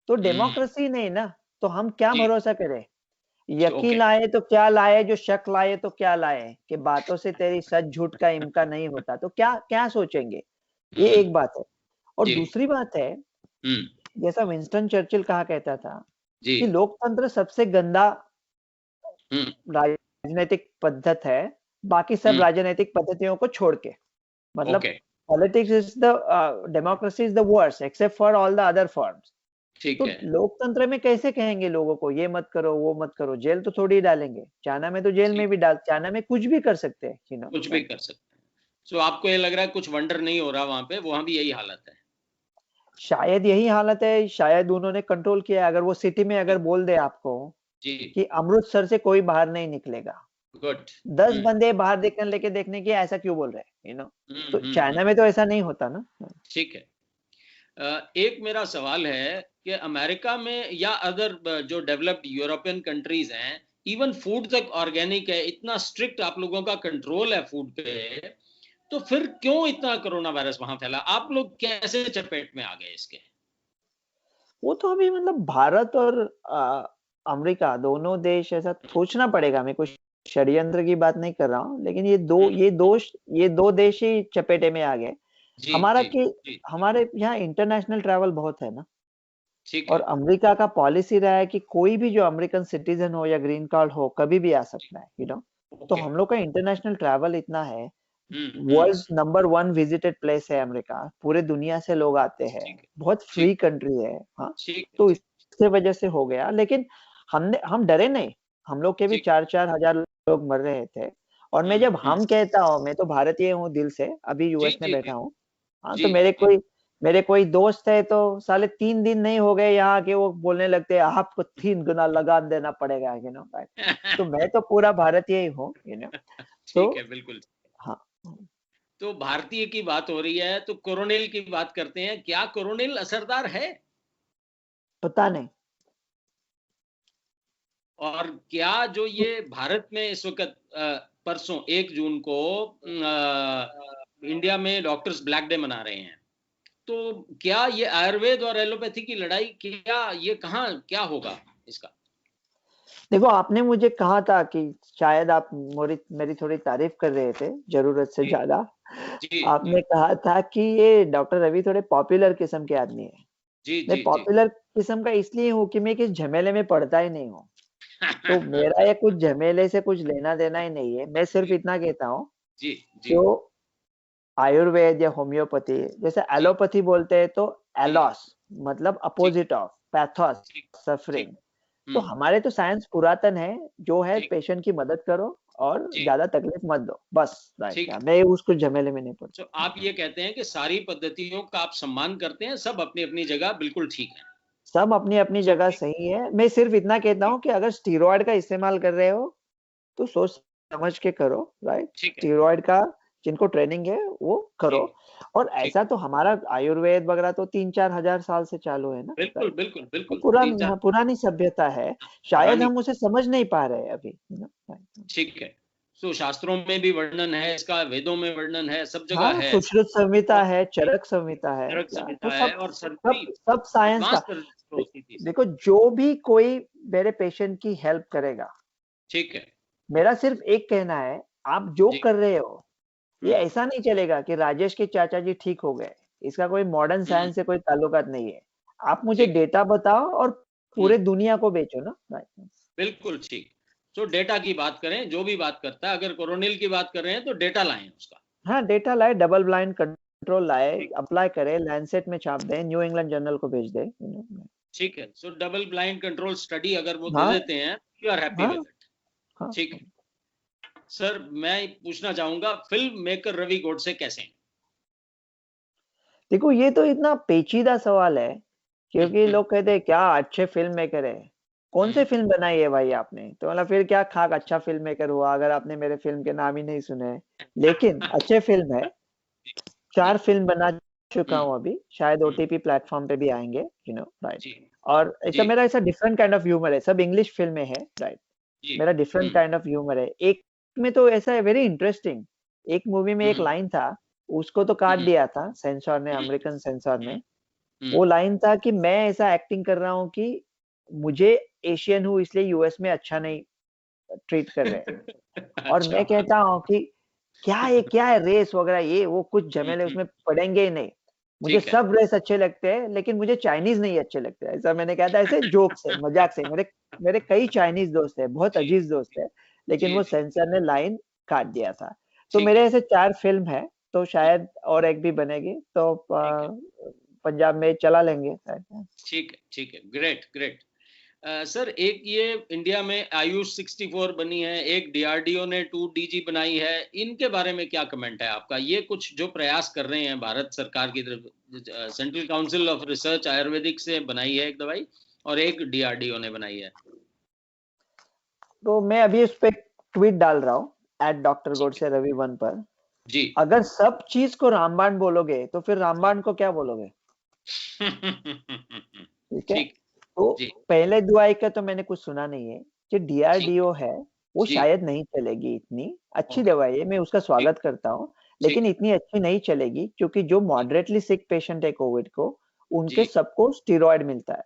B: तो डेमोक्रेसी नहीं ना, तो हम क्या
A: जी
B: भरोसा करें?
A: ओके।
B: यकीन लाए तो क्या लाए, जो शक लाए तो क्या लाए, कि बातों से तेरी सच झूठ का इम्कान नहीं होता, तो क्या क्या सोचेंगे? ये एक बात है। और
A: जी।
B: दूसरी बात है,
A: हम्म।
B: जैसा विंस्टन चर्चिल कहा कहता था
A: जी।
B: कि लोकतंत्र सबसे गंदा
A: हम्म
B: राजनीतिक पद्धत है, बाकी सब
A: हम्म।
B: राजनीतिक पद्धतियों को छोड़ के। मतलब
A: okay.
B: Politics is the democracy is the worst except for all the other forms. तो
A: ठीक है।
B: लोकतंत्र में कैसे कहेंगे लोगों को ये मत करो, वो मत करो? जेल तो थोड़ी डालेंगे। चाइना में तो जेल में
A: ठीक।
B: भी डाल, चाइना में कुछ भी कर सकते हैं,
A: कुछ भी
B: राइट?
A: कर सकते हैं। सो आपको ये लग रहा है कुछ वंडर नहीं हो रहा वहां पे, वहां भी यही हालत है?
B: शायद यही हालत है, शायद उन्होंने कंट्रोल किया है। अगर वो सिटी में अगर बोल दे आपको
A: जी।
B: कि अमृतसर से कोई बाहर नहीं निकलेगा,
A: गुड।
B: 10 बंदे बाहर लेके देखने की, ऐसा क्यों बोल रहे हैं, तो
A: हम्म।
B: चाइना में तो ऐसा नहीं होता ना।
A: ठीक है। एक मेरा सवाल है कि अमेरिका में या अदर जो डेवलप्ड यूरोपियन कंट्रीज हैं, इवन फूड तक ऑर्गेनिक है, इतना स्ट्रिक्ट आप लोगों का कंट्रोल है फूड पे, तो फिर क्यों इतना कोरोना वायरस वहां फैला? आप लोग कैसे चपेट में आ गए इसके?
B: वो तो अभी मतलब भारत और अमेरिका दोनों देश, ऐसा सोचना पड़ेगा। मैं कुछ षड्यंत्र की बात नहीं कर रहा हूँ, लेकिन
A: हम्म,
B: ये दो देश ही चपेटे में आ गए।
A: जी
B: हमारा
A: जी
B: कि
A: जी।
B: हमारे यहाँ इंटरनेशनल ट्रैवल बहुत है ना,
A: ठीक
B: और
A: है।
B: अमेरिका का पॉलिसी रहा है कि कोई भी जो अमेरिकन सिटीजन हो या ग्रीन कार्ड हो कभी भी आ सकता है, तो
A: ओके।
B: हम लोग का इंटरनेशनल ट्रैवल इतना है,
A: हम्म।
B: वर्ल्ड नंबर 1 विजिटेड प्लेस है अमेरिका, पूरे दुनिया से लोग आते हैं,
A: ठीक है।
B: बहुत फ्री
A: ठीक
B: कंट्री है, हाँ।
A: ठीक है।
B: तो
A: ठीक।
B: इसके वजह से हो गया, लेकिन हम डरे नहीं, हम लोग के भी
A: ठीक।
B: 4-4 हजार लोग मर रहे थे। और मैं जब
A: हम्म।
B: हम कहता हूँ, मैं तो भारतीय हूँ दिल से, अभी
A: जी
B: यूएस में
A: जी
B: बैठा
A: जी
B: हूँ। हाँ, तो
A: जी जी।
B: मेरे कोई दोस्त है तो साले 3 दिन नहीं हो गए यहाँ के, वो बोलने लगते हैं आपको 3 गुना लगान देना पड़ेगा, राइट। तो मैं तो पूरा भारतीय ही हूँ, तो
A: ठीक है, बिल्कुल।
B: हाँ।
A: तो भारतीय की बात हो रही है तो कोरोनिल की बात करते हैं। क्या कोरोनिल असरदार है?
B: पता नहीं।
A: और क्या जो ये भारत में इस वक्त परसों 1 जून को इंडिया में डॉक्टर्स ब्लैक डे मना रहे हैं, तो क्या ये आयुर्वेद और एलोपैथी की लड़ाई, क्या ये कहाँ क्या होगा इसका?
B: देखो, आपने मुझे कहा था कि शायद आप मेरी थोड़ी तारीफ कर रहे थे जरूरत से
A: जी
B: ज्यादा।
A: जी जी
B: आपने कहा था कि ये डॉक्टर रवि थोड़े पॉपुलर किस्म के आदमी है।
A: जी
B: मैं
A: जी जी।
B: पॉपुलर किस्म का इसलिए हूँ कि मैं किस झमेले में पड़ता ही नहीं हूँ। तो मेरा ये कुछ झमेले से कुछ लेना देना ही नहीं है। मैं सिर्फ
A: जी
B: इतना कहता हूँ,
A: जी जी
B: जो आयुर्वेद या होम्योपैथी, जैसे
A: जी
B: एलोपैथी बोलते हैं तो
A: जी।
B: एलोस मतलब
A: ठीक
B: अपोजिट ऑफ पैथोस,
A: ठीक ठीक।
B: सफरिंग। तो
A: हम्म।
B: हमारे तो साइंस पुरातन है, जो है
A: ठीक।
B: पेशेंट की मदद करो और
A: जी।
B: ज्यादा तकलीफ मत दो, बस। राइट,
A: ठीक।
B: मैं उसको झमेले में नहीं
A: तो
B: पड़ता।
A: आप ये कहते हैं कि सारी पद्धतियों का आप सम्मान करते हैं, सब अपनी अपनी जगह बिल्कुल ठीक है।
B: सब अपनी अपनी
A: सो
B: जगह सही है। मैं सिर्फ इतना कहता हूँ कि अगर स्टीरॉयड का इस्तेमाल कर रहे हो तो सोच समझ के करो, राइट।
A: ठीक है।
B: स्टीरॉयड का जिनको ट्रेनिंग है वो करो।
A: ठीक।
B: और
A: ठीक।
B: ऐसा तो हमारा आयुर्वेद वगैरह तो 3-4 हजार साल से चालू है ना,
A: बिल्कुल
B: राइट।
A: बिल्कुल
B: तो
A: बिल्कुल, तीन
B: पुरानी,
A: चार
B: हाँ, पुरानी सभ्यता है। शायद
A: पुरानी।
B: हम उसे समझ नहीं पा रहे हैं अभी, right।
A: ठीक है। सो शास्त्रों में भी वर्णन है इसका, वेदों में वर्णन है, सब जगह
B: हाँ,
A: है।
B: सुश्रुत संहिता
A: और
B: है, चरक संहिता है,
A: चरक
B: या तो
A: संहिता है
B: सब
A: और
B: सब
A: सर्दी
B: सब साइंस का।
A: एडवांस होती थी सब।
B: देखो, जो भी कोई मेरे पेशेंट की हेल्प करेगा,
A: ठीक है।
B: मेरा सिर्फ एक कहना है, आप जो
A: जी।
B: कर रहे हो, ये
A: हम्म।
B: ऐसा नहीं चलेगा कि राजेश के चाचा जी ठीक हो गए। इसका कोई मॉडर्न
A: हम्म।
B: साइंस से कोई ताल्लुकात नहीं है। आप मुझे
A: ठीक है।
B: डेटा बताओ और
A: हम्म।
B: पूरे दुनिया को बेचो ना, राइट।
A: बिल्कुल ठीक। सो डेटा की बात करें, जो भी बात करता है, अगर कोरोनिल की बात कर रहे हैं तो डेटा लाएं उसका।
B: हाँ, डेटा लाए, डबल ब्लाइंड कंट्रोल लाए,
A: ठीक।
B: अप्लाई करें, लैंसेट में छाप दें, न्यू इंग्लैंड जर्नल को भेज दें,
A: ठीक है। सो डबल ब्लाइंड कंट्रोल स्टडी अगर वो दे
B: हाँ,
A: देते हैं, यू आर हैप्पी
B: हाँ,
A: विद इट।
B: हाँ।
A: ठीक है। सर मैं पूछना चाहूंगा, फिल्म मेकर रवि गोडसे कैसे हैं?
B: देखो, ये तो इतना पेचीदा सवाल है, क्योंकि
A: हम्म।
B: लोग कहते हैं क्या अच्छे फ़िल्म मेकर है। कौन सी
A: हम्म।
B: फ़िल्म बनाई है भाई आपने? तो मतलब फिर क्या खाक अच्छा फ़िल्म मेकर हुआ अगर आपने मेरे फ़िल्म के नाम ही नहीं सुने हैं। लेकिन अच्छे फ़िल्म है,
A: जी
B: 4
A: जी।
B: फ़िल्म बना चुका
A: हम्म।
B: हूँ अभी, शायद
A: हम्म।
B: ओटीटी प्लेटफ़ॉर्म पे भी आएँगे, राइट।
A: जी
B: और ऐसा
A: जी
B: मेरा ऐसा डिफरेंट काइंड ऑफ ह्यूमर है, सब इंग्लिश फ़िल्में हैं, राइट।
A: जी।
B: मेरा different
A: hmm.
B: Kind of humour है। एक में तो ऐसा है वेरी इंटरेस्टिंग, एक मूवी में एक
A: हम्म।
B: लाइन था, उसको तो काट
A: हम्म।
B: दिया था सेंसर ने,
A: हम्म।
B: अमेरिकन सेंसर
A: हम्म।
B: ने।
A: हम्म।
B: वो लाइन था कि मैं ऐसा एक्टिंग कर रहा हूँ कि मुझे एशियन हूँ इसलिए यूएस में अच्छा नहीं ट्रीट कर रहे हैं। और
A: अच्छा।
B: मैं कहता हूँ कि क्या है रेस वगैरह, ये वो कुछ झमेले
A: हम्म।
B: उसमें पड़ेंगे ही नहीं। मुझे
A: ठीक है।
B: सब रेस अच्छे लगते हैं, लेकिन मुझे चाइनीज़ नहीं अच्छे लगते। ऐसा मैंने कहा था, ऐसे जोक से, मज़ाक से। मेरे मेरे कई चाइनीज़ दोस्त हैं, बहुत
A: जी
B: अजीज़ दोस्त हैं, लेकिन
A: जी
B: वो
A: जी।
B: सेंसर ने लाइन काट दिया था। तो
A: ठीक
B: मेरे
A: है।
B: ऐसे 4 फ़िल्म हैं, तो
A: हम्म।
B: शायद और एक भी बनेगी, तो
A: ठीक है।
B: पंजाब में चला लेंगे।
A: ठीक है। ठीक है। Great great. सर एक ये इंडिया में आयुष 64 बनी है, एक डीआरडीओ ने 2 डीजी बनाई है, इनके बारे में क्या कमेंट है आपका? ये कुछ जो प्रयास कर रहे हैं भारत सरकार की तरफ, central council of research Ayurvedic से बनाई है एक दवाई, और एक डीआरडीओ ने बनाई है।
B: तो मैं अभी उस पे ट्वीट डाल रहा हूँ, @डॉक्टर
A: ठीक है।
B: गोडसे रवि 1 पर।
A: जी।
B: अगर सब चीज़ को रामबाण बोलोगे, तो फिर रामबाण को क्या बोलोगे? ठीक है?
A: ठीक।
B: तो
A: जी
B: पहले दुआई का तो मैंने कुछ सुना नहीं है। जो
A: ठीक।
B: डीआरडीओ है, वो
A: जी।
B: शायद नहीं चलेगी इतनी। अच्छी
A: ओके।
B: दवाई है, मैं उसका
A: ठीक।
B: स्वागत करता हूँ, लेकिन
A: ठीक।
B: इतनी अच्छी नहीं चलेगी, क्योंकि जो
A: ठीक।
B: मॉडरेटली सिक पेशेंट है कोविड को, उनके
A: जी।
B: सबको स्टेरॉइड मिलता है।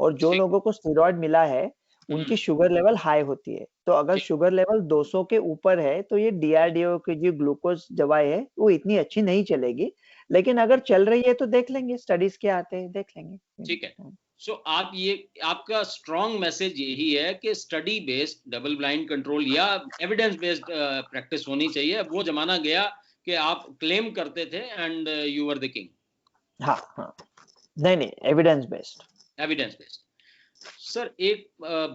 B: और जो
A: ठीक।
B: लोगों को स्टेरॉइड मिला है,
A: हम्म।
B: उनकी शुगर लेवल हाई होती है। तो अगर
A: ठीक।
B: शुगर लेवल 200 के ऊपर है, तो ये
A: जी।
B: डीआरडीओ की जो ग्लूकोज़ दवाई है, वो इतनी अच्छी नहीं चलेगी। लेकिन अगर चल रही है तो देख लेंगे, स्टडीज़ क्या आते हैं, देख लेंगे।
A: ठीक है। सो आप ये, आपका स्ट्रॉन्ग मैसेज यही है कि study based double blind control या एविडेंस बेस्ड प्रैक्टिस होनी चाहिए। वो जमाना गया कि आप क्लेम करते थे and you were the king.
B: हाँ हाँ, नहीं नहीं, evidence based.
A: Evidence based. Sir एक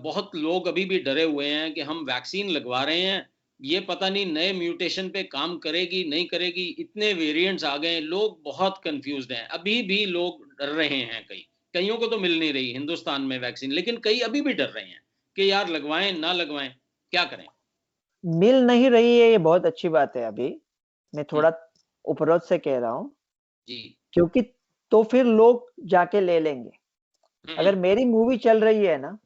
A: बहुत लोग अभी भी डरे हुए हैं कि हम वैक्सीन लगवा रहे हैं, ये पता नहीं नए म्यूटेशन पे काम करेगी नहीं करेगी, इतने वेरिएंट्स आ गए, लोग बहुत कंफ्यूज्ड हैं। अभी भी लोग डर रहे हैं, कईयों को तो मिल नहीं रही हिंदुस्तान में वैक्सीन, लेकिन कई अभी भी डर रहे हैं कि यार लगवाएं ना लगवाएं, क्या करें?
B: मिल नहीं रही है, ये बहुत अच्छी बात है। अभी मैं थोड़ा उपरोक्त से कह रहा हूँ,
A: जी।
B: क्योंकि तो फिर लोग जाके ले लेंगे। अगर मेरी मूवी चल रही है ना,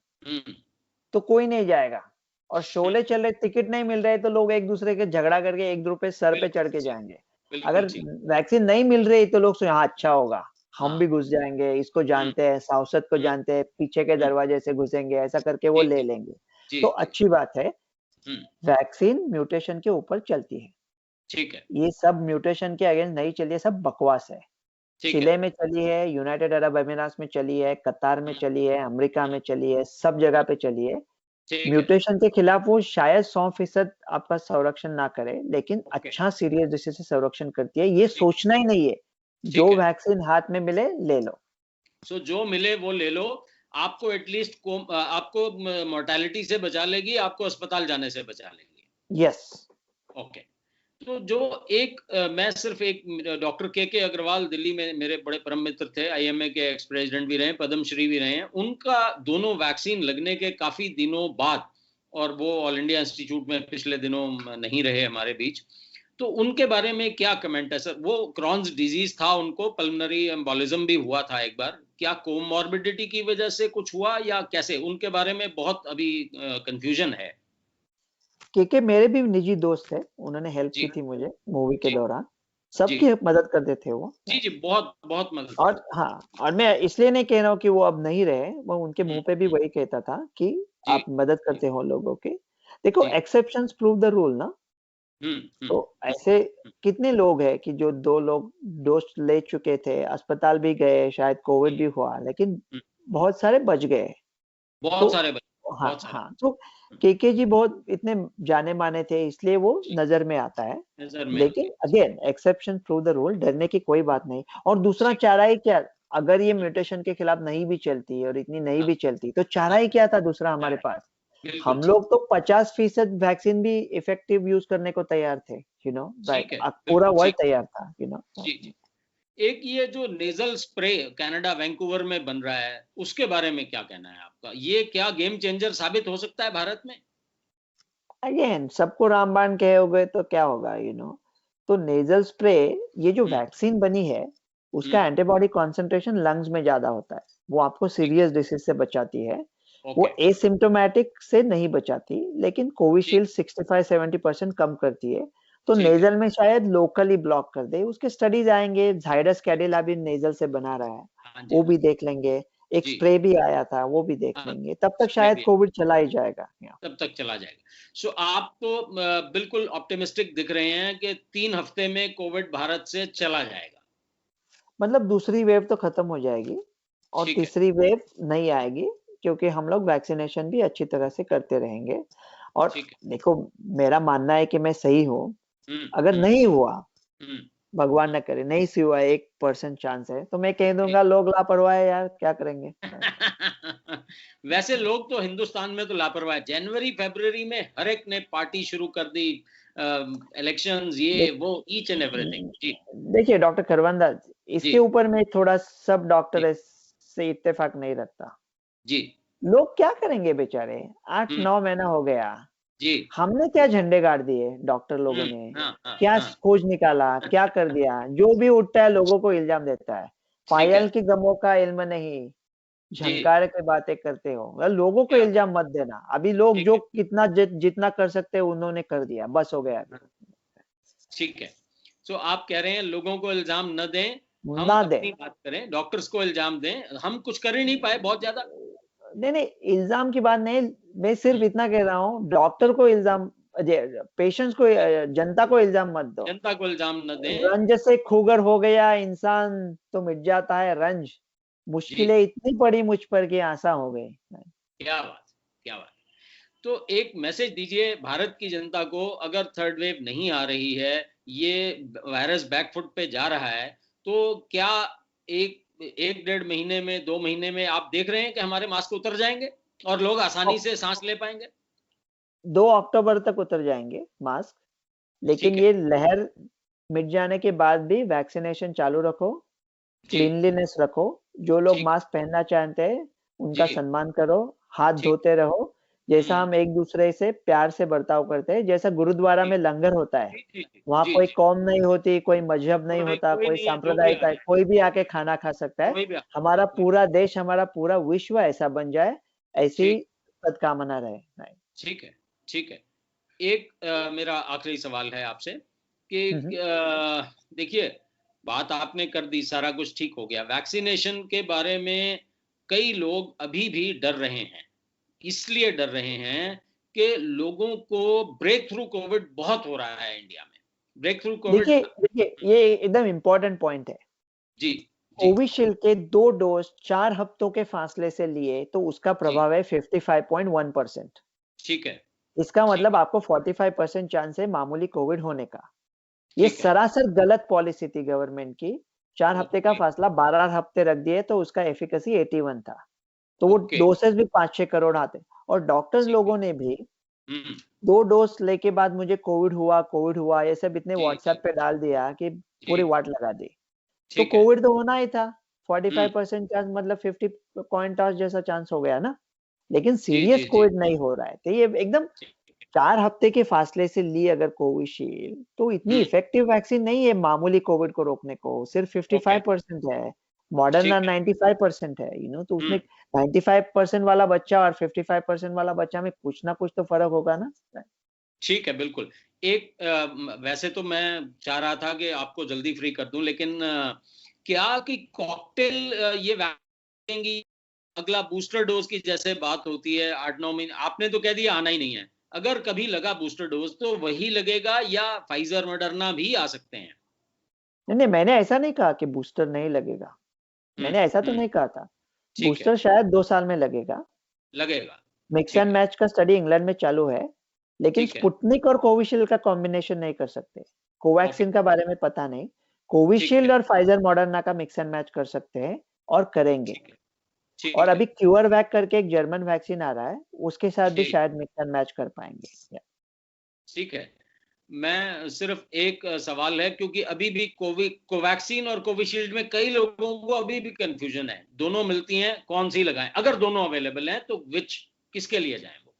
B: तो कोई नहीं जाएगा। और शोले चल रहे, टिकट नहीं मिल रहे, तो लोग एक दूसरे के झगड़ा करके एक दूसरे पे सर पे चढ़ के जाएंगे। अगर वैक्सीन नहीं मिल रही तो लोग हाँ अच्छा होगा, हम भी घुस जाएंगे, इसको जानते हैं, साउसत को जानते हैं, पीछे के दरवाजे से घुसेंगे, ऐसा करके वो ले लेंगे। तो अच्छी बात है, वैक्सीन म्यूटेशन के ऊपर चलती है।
A: ठीक है।
B: ये सब म्यूटेशन के अगेंस्ट नहीं चली है, सब बकवास है। चिले में चली है, यूनाइटेड अरब अमीरात में चली है, कतार में चली है, अमेरिका में चली है, सब जगह पे चली है। म्यूटेशन के खिलाफ वो शायद 100% आपका संरक्षण ना करे, लेकिन अच्छा सीरियस डिसीज से संरक्षण करती है। ये सोचना ही नहीं है, जो वैक्सीन हाथ में मिले ले लो।
A: सो जो मिले वो ले लो, आपको एटलीस्ट आपको मोर्टेलिटी से बचा लेगी, आपको अस्पताल जाने से बचा लेगी।
B: यस।
A: ओके। तो जो एक मैं सिर्फ एक डॉक्टर के अग्रवाल दिल्ली में मेरे बड़े परम मित्र थे, आईएमए के एक्स प्रेसिडेंट भी रहे, पद्मश्री भी रहे हैं, उनका दोनों वैक्सीन लगने के काफी दिनों बाद, और वो ऑल इंडिया इंस्टीट्यूट में पिछले दिनों नहीं रहे हमारे बीच, तो उनके बारे में क्या कमेंट है सर? वो क्रॉन्स डिजीज था, उनको पल्मोनरी एम्बोलिज्म भी हुआ था एक बार, क्या कोमॉर्बिडिटी की वजह से कुछ हुआ या कैसे? उनके बारे में बहुत अभी कंफ्यूजन है।
B: के मेरे भी निजी दोस्त है, उन्होंने हेल्प की थी मुझे मूवी के दौरान, सबकी मदद करते थे वो।
A: जी जी, बहुत बहुत मदद।
B: और हाँ, और मैं इसलिए नहीं कह रहा हूँ कि वो अब नहीं रहे, वो उनके मुंह पे भी वही कहता था कि आप मदद करते हो लोगों की। देखो, एक्सेप्शंस प्रूव द रूल ना। तो ऐसे कितने लोग हैं कि जो 2 लोग डोज ले चुके थे, अस्पताल भी गए, शायद कोविड भी हुआ, लेकिन बहुत सारे बच गए।
A: बहुत सारे बच,
B: हाँ
A: बहुत सारे।
B: हाँ, तो के जी बहुत इतने जाने माने थे, इसलिए वो नजर में आता है। लेकिन again exception prove the rule, डरने की कोई बात नहीं। और दूसरा चारा ही क्या, अगर ये म्यूटेशन के खिलाफ नहीं भी चलती और इतनी नहीं भी चलती, तो चारा ही क्या था दूसरा हमारे पास? हम लोग तो 50% वैक्सीन भी इफेक्टिव यूज करने को तैयार थे, पूरा वर्ल्ड तैयार था,
A: जी जी। एक ये जो नेजल स्प्रे कनाडा वैंकूवर में बन रहा है, उसके बारे में क्या कहना है आपका? ये क्या गेम चेंजर साबित हो सकता है भारत में?
B: अगेन सबको रामबाण कहोगे तो क्या होगा, तो नेजल स्प्रे, ये जो वैक्सीन बनी है, उसका एंटीबॉडी कॉन्सेंट्रेशन लंग्स में ज्यादा होता है, वो आपको सीरियस डिसीज से बचाती है। वो एसिम्प्टोमेटिक से नहीं बचाती, लेकिन कोविशील्ड 65-70% कम करती है। तो नेजल में शायद लोकली ब्लॉक कर दे, उसके स्टडीज आएंगे। जाइडस कैडिला भी नेजल से बना रहा है, वो भी देख लेंगे। एक स्प्रे भी आया था, वो भी देख लेंगे। तब तक शायद कोविड चला ही जाएगा,
A: तब तक चला जाएगा। सो आप तो बिल्कुल ऑप्टिमिस्टिक दिख रहे हैं कि 3 हफ्ते में कोविड भारत से चला जाएगा।
B: मतलब दूसरी वेव तो खत्म हो जाएगी और तीसरी वेव नहीं आएगी, क्योंकि हम लोग वैक्सीनेशन भी अच्छी तरह से करते रहेंगे। और देखो, मेरा मानना है कि मैं सही हूँ। अगर नहीं हुआ, भगवान न करे, नहीं सी हुआ, 1% चांस है, तो मैं कह दूंगा लोग लापरवाह है यार, क्या करेंगे।
A: वैसे लोग तो हिंदुस्तान में तो लापरवाह है। जनवरी फरवरी में हर एक ने पार्टी शुरू कर दी, इलेक्शंस, ये वो, ईच एंड एवरीथिंग। जी
B: देखिए डॉक्टर खरवंदा, इसके ऊपर में थोड़ा सब डॉक्टर से इत्तेफाक नहीं रखता
A: जी।
B: लोग क्या करेंगे बेचारे, 8-9 महीना हो गया
A: जी,
B: हमने क्या झंडे गाड़ दिए डॉक्टर लोगों ने, क्या खोज निकाला, क्या कर दिया। जो भी उठता है लोगों को इल्जाम देता है। पायल की गमों का इल्म नहीं, झंकार के बातें करते हो, लोगों को इल्जाम मत देना। अभी लोग जो कितना जितना कर सकते हैं उन्होंने कर दिया, बस हो गया।
A: ठीक है। तो आप कह रहे हैं लोगों को इल्जाम न दें, हम
B: ना
A: अपनी बात करें, डॉक्टर्स को इल्जाम दें, हम कुछ कर ही नहीं पाए बहुत ज्यादा।
B: नहीं, इल्जाम की बात नहीं, मैं सिर्फ इतना कह रहा हूँ, डॉक्टर को इल्जाम, पेशेंट्स को, जनता को इल्जाम मत दो।
A: जनता को इल्जाम न दें।
B: रंज से खुगर हो गया इंसान तो मिट जाता है रंज, मुश्किलें इतनी पड़ी मुझ पर कि आसान हो गई।
A: क्या बात, क्या बात। तो एक मैसेज दीजिए भारत की जनता को, अगर थर्ड वेव नहीं आ रही है, ये वायरस बैकफुट पे जा रहा है, तो क्या एक 1-1.5 महीने में, 2 महीने में आप देख रहे हैं कि हमारे मास्क उतर जाएंगे और लोग आसानी से सांस ले पाएंगे?
B: 2 अक्टूबर तक उतर जाएंगे मास्क, लेकिन
A: ठीक
B: ये
A: है।
B: लहर मिट जाने के बाद भी वैक्सीनेशन चालू रखो,
A: जी।
B: क्लीनलीनेस रखो, जो लोग
A: ठीक।
B: मास्क पहनना चाहते हैं उनका
A: जी।
B: सम्मान करो, हाथ
A: ठीक।
B: धोते रहो, जैसा हम एक दूसरे से प्यार से बर्ताव करते हैं, जैसा गुरुद्वारा
A: जी
B: में लंगर होता है,
A: जी जी
B: वहाँ
A: जी
B: कोई
A: जी।
B: कौम नहीं होती, कोई मजहब नहीं
A: कोई
B: होता,
A: कोई
B: कोई
A: नहीं है, जो भी आ
B: सांप्रदायिक,
A: जाए,
B: कोई भी आके खाना खा सकता है।
A: कोई भी आ
B: हमारा
A: जाए।
B: पूरा देश, हमारा पूरा विश्व ऐसा बन जाए, ऐसी
A: ठीक।
B: सद्कामना रहे। नहीं।
A: ठीक है। ठीक है। एक मेरा आखिरी सवाल है आपसे कि
B: हुँ, हुँ।
A: देखिए, बात आपने कर दी, सारा कुछ ठीक हो गया। वैक्सीनेशन के बारे में कई लोग अभी भी डर रहे हैं। इसलिए डर रहे हैं कि लोगों को ब्रेक थ्रू कोविड बहुत हो रहा है इंडिया में। Breakthrough COVID.
B: देखिए देखिए, ये एकदम इम्पोर्टेंट पॉइंट है।
A: जी, जी,
B: कोविशील्ड के 2 डोज़ 4 हफ्तों के फासले से लिए तो उसका
A: जी।
B: प्रभाव है 55.1%।
A: ठीक है,
B: इसका
A: ठीक
B: मतलब
A: है,
B: आपको 45% चांस है मामूली कोविड होने का। ये
A: ठीक है।
B: सरासर गलत पॉलिसी थी गवर्नमेंट की। 4 हफ्ते का
A: ओके,
B: फासला 12 हफ्ते रख दिए तो उसका एफिकेसी 81 था। तो वो
A: ओके।
B: डोसेज़ भी 5-6 करोड़ आते और डॉक्टर्स
A: ठीक है।
B: लोगों ने भी
A: हुँ।
B: 2 डोज़ लेके बाद मुझे कोविड हुआ, ये सब इतने
A: जी,
B: व्हाट्सएप
A: जी,
B: पे डाल दिया कि
A: जी।
B: पूरी वाट लगा दी। तो
A: ठीक है।
B: कोविड तो होना ही था,
A: हुँ।
B: 45% चांस मतलब 50 कॉइन टॉस जैसा चांस हो गया ना, लेकिन
A: जी,
B: सीरियस
A: जी, जी।
B: कोविड नहीं हो रहा है। तो ये एकदम
A: ठीक।
B: 4 हफ्ते के फासले से ली अगर कोविशील्ड, तो इतनी
A: हुँ।
B: इफेक्टिव वैक्सीन नहीं है मामूली कोविड को रोकने को, सिर्फ
A: ओके।
B: 55% है। मॉडर्ना
A: ठीक है।
B: 95% है, तो
A: हुँ।
B: उसमें 95% वाला बच्चा और 55% वाला बच्चा में कुछ ना कुछ तो फ़र्क होगा ना?
A: ठीक है, बिल्कुल। एक वैसे तो मैं चाह रहा था कि आपको जल्दी फ्री कर दूँ, लेकिन क्या कि कॉकटेल ये वैक्सीन देंगी, अगला बूस्टर डोज़ की जैसे बात होती है 8-9 महीने, आपने तो कह दिया आना ही नहीं है। अगर कभी लगा बूस्टर डोज़ तो वही लगेगा या फाइज़र, मॉडर्ना भी आ सकते हैं?
B: नहीं, नहीं, मैंने ऐसा नहीं कहा कि बूस्टर नहीं लगेगा।
A: हुँ,
B: मैंने ऐसा तो
A: हुँ।
B: नहीं कहा था।
A: ठीक है,
B: बूस्टर शायद 2 साल में लगेगा।
A: लगेगा।
B: मिक्स
A: ठीक
B: एंड
A: है,
B: मैच का स्टडी इंग्लैंड में चालू है, लेकिन
A: ठीक है।
B: स्पुतनिक और कोविशील्ड का कॉम्बिनेशन नहीं कर सकते।
A: ओके,
B: कोवैक्सीन का बारे में पता नहीं।
A: ठीक
B: कोविशील्ड
A: है,
B: और फाइज़र मॉडर्ना का मिक्स एंड मैच कर सकते हैं और करेंगे।
A: ठीक है,
B: और
A: ठीक है,
B: अभी क्यूरवैक करके एक जर्मन वैक्सीन आ रहा है, उसके साथ भी
A: ठीक।
B: शायद मिक्स एंड मैच कर पाएँगे। या
A: ठीक है। मैं सिर्फ एक सवाल है, क्योंकि अभी भी कोवैक्सीन और कोविशील्ड में कई लोगों को अभी भी कन्फ्यूजन है। दोनों मिलती हैं, कौन-सी लगाएँ? अगर दोनों अवेलेबल हैं तो किसके लिए जाएँ वो?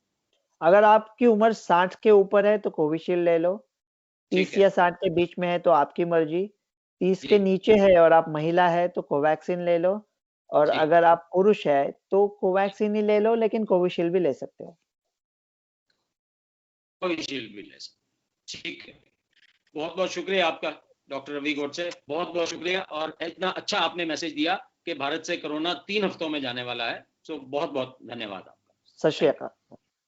B: अगर आपकी उम्र 60 के ऊपर है तो कोविशील्ड ले लो,
A: ठीक
B: 30
A: है।
B: या 60 के बीच में है तो आपकी मर्ज़ी, 30
A: जी,
B: के नीचे है और आप महिला है तो कोवैक्सीन ले लो और
A: ठीक।
B: अगर आप पुरुष है तो कोवैक्सीन ही ले लो लेकिन कोविशील्ड भी ले सकते हो।
A: कोविशील्ड भी ले सकते। ठीक है। बहुत-बहुत शुक्रिया आपका, डॉक्टर रवि गोडसे। बहुत-बहुत शुक्रिया, और इतना अच्छा आपने मैसेज दिया कि भारत से कोरोना 3 हफ्तों में जाने वाला है। सो बहुत-बहुत धन्यवाद आपका।
B: सत श्री
A: थैंक यू।
B: अकाल।